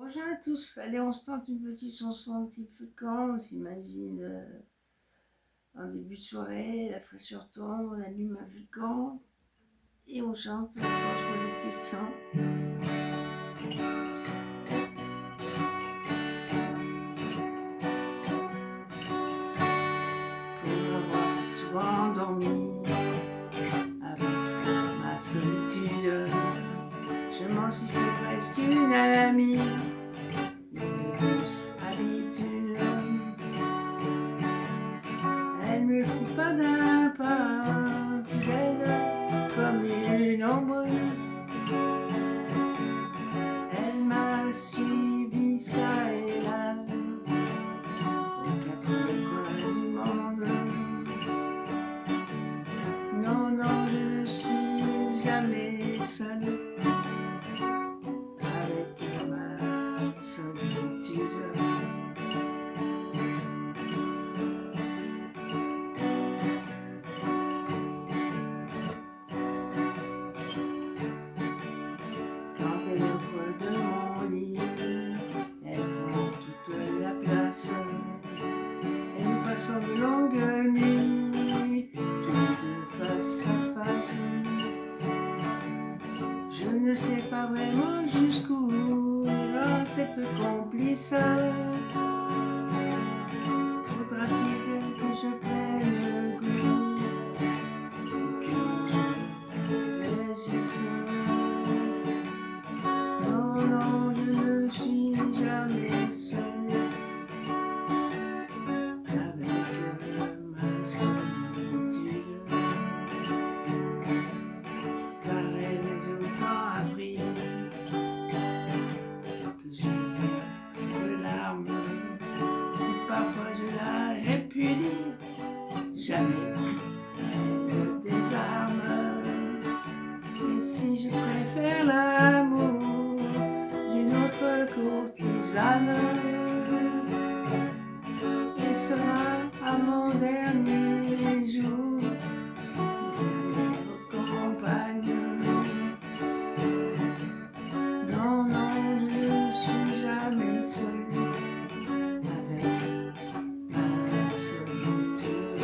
Bonjour à tous, allez on se tente une petite chanson un petit peu de camp, on s'imagine en début de soirée, la fraîcheur tombe, on allume un feu de camp et on chante sans se poser de questions. Pour avoir souvent dormi avec ma solitude, je m'en suis fait presque une amie, une douce habitude. Elle me quitte pas d'un pas, fidèle comme une ombre. Elle m'a suivi ça et là, aux quatre coins du monde. Non, non, je ne suis jamais seule avec ma solitude. Quand elle est au creux de mon lit, elle prend toute la place. Et nous passons de longues nuits, toutes deux face à face. Je ne sais pas vraiment jusqu'où ira cette complissade. Faudra-t-il que je prenne goût, que je réagisse? Non, non, je ne suis jamais seule avec ma solitude. Car elle, j'ai autant appris que je verse de larmes. Si parfois je la répudie, jamais elle me désarme. Et si je préfère l'amour d'une autre courtisane, et sera à mon dernier jour, dernière compagne. Non, non, je ne suis jamais seule avec ma solitude.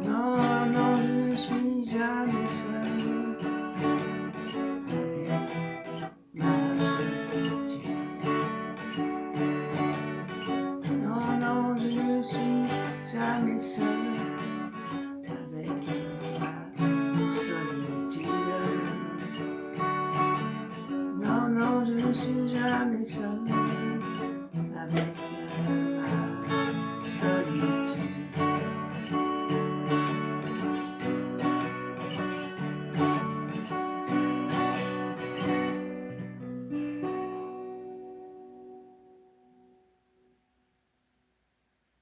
Non, non, je ne suis jamais seule avec ma solitude. Non, non, je ne suis jamais seule avec ma solitude. Non, non, je ne suis jamais seule avec ma solitude.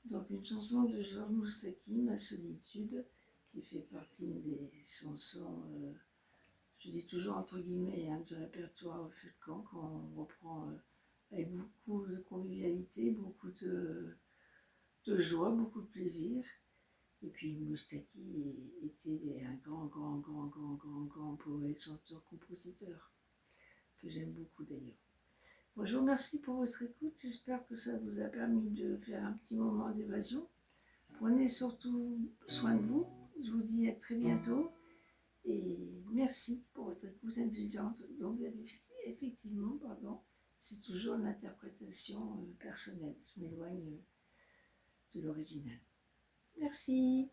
Donc une chanson de Georges Moustaki, Ma solitude, qui fait partie des chansons, je dis toujours entre guillemets, du répertoire au feu de camp, qu'on reprend avec beaucoup de convivialité, beaucoup de joie, beaucoup de plaisir. Et puis Moustaki était un grand poète, chanteur, compositeur, que j'aime beaucoup d'ailleurs. Bon, je vous remercie pour votre écoute, j'espère que ça vous a permis de faire un petit moment d'évasion. Prenez surtout soin de vous, je vous dis à très bientôt et merci pour votre écoute indulgente. Donc effectivement, c'est toujours une interprétation personnelle, je m'éloigne de l'original. Merci.